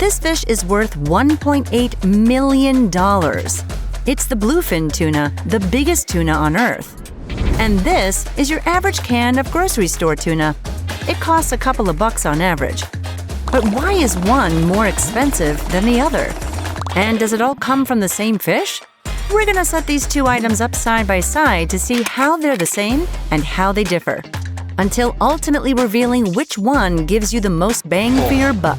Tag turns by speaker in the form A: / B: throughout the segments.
A: This fish is worth $1.8 million. It's the bluefin tuna, the biggest tuna on Earth. And this is your average can of grocery store tuna. It costs a couple of bucks on average. But why is one more expensive than the other? And does it all come from the same fish? We're gonna set these two items up side by side to see how they're the same and how they differ, until ultimately revealing which one gives you the most bang for your buck.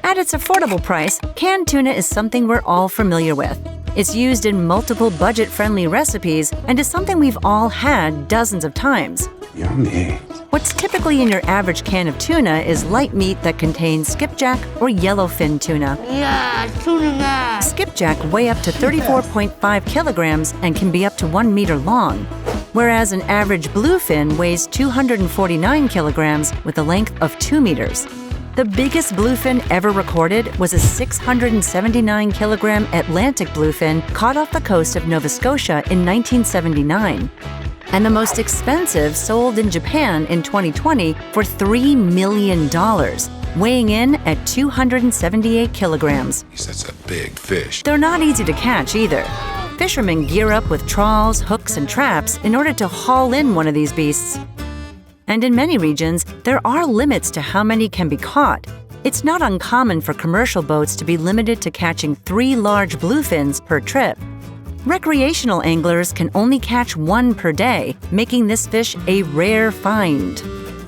A: At its affordable price, canned tuna is something we're all familiar with. It's used in multiple budget-friendly recipes and is something we've all had dozens of times.
B: Yummy.
A: What's typically in your average can of tuna is light meat that contains skipjack or yellowfin tuna.
C: Yeah, tuna.
A: Skipjack weigh up to 34.5 kilograms and can be up to 1 meter long, whereas an average bluefin weighs 249 kilograms with a length of 2 meters. The biggest bluefin ever recorded was a 679-kilogram Atlantic bluefin caught off the coast of Nova Scotia in 1979. And the most expensive sold in Japan in 2020 for $3 million, weighing in at 278 kilograms.
B: That's a big fish.
A: They're not easy to catch either. Fishermen gear up with trawls, hooks, and traps in order to haul in one of these beasts. And in many regions, there are limits to how many can be caught. It's not uncommon for commercial boats to be limited to catching 3 large bluefins per trip. Recreational anglers can only catch 1 per day, making this fish a rare find.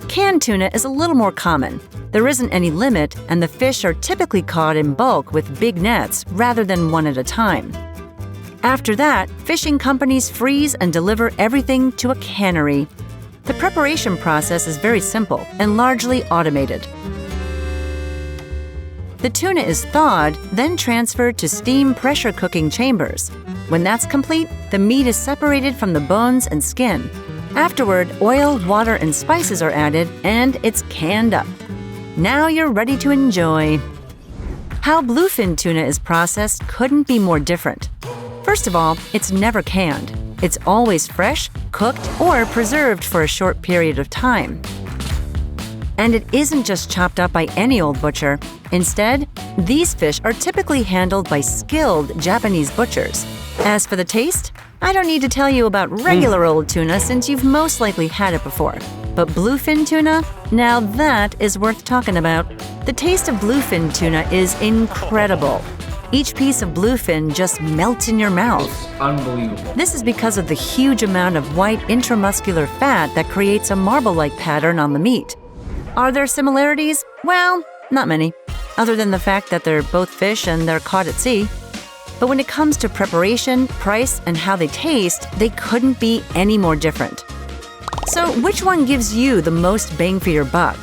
A: Canned tuna is a little more common. There isn't any limit, and the fish are typically caught in bulk with big nets rather than one at a time. After that, fishing companies freeze and deliver everything to a cannery. The preparation process is very simple and largely automated. The tuna is thawed, then transferred to steam pressure cooking chambers. When that's complete, the meat is separated from the bones and skin. Afterward, oil, water, and spices are added, and it's canned up. Now you're ready to enjoy. How bluefin tuna is processed couldn't be more different. First of all, it's never canned. It's always fresh, cooked, or preserved for a short period of time. And it isn't just chopped up by any old butcher. Instead, these fish are typically handled by skilled Japanese butchers. As for the taste, I don't need to tell you about regular old tuna since you've most likely had it before. But bluefin tuna? Now that is worth talking about. The taste of bluefin tuna is incredible. Each piece of bluefin just melts in your mouth.
D: Unbelievable.
A: This is because of the huge amount of white intramuscular fat that creates a marble-like pattern on the meat. Are there similarities? Well, not many, other than the fact that they're both fish and they're caught at sea. But when it comes to preparation, price, and how they taste, they couldn't be any more different. So which one gives you the most bang for your buck?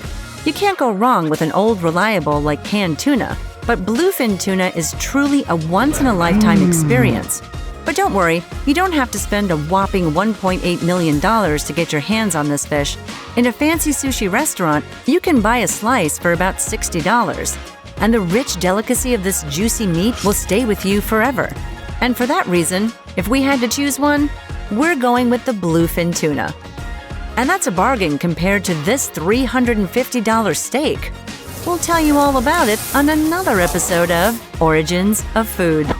A: You can't go wrong with an old reliable like canned tuna, but bluefin tuna is truly a once-in-a-lifetime experience. But don't worry, you don't have to spend a whopping $1.8 million to get your hands on this fish. In a fancy sushi restaurant, you can buy a slice for about $60. And the rich delicacy of this juicy meat will stay with you forever. And for that reason, if we had to choose one, we're going with the bluefin tuna. And that's a bargain compared to this $350 steak. We'll tell you all about it on another episode of Origins of Food.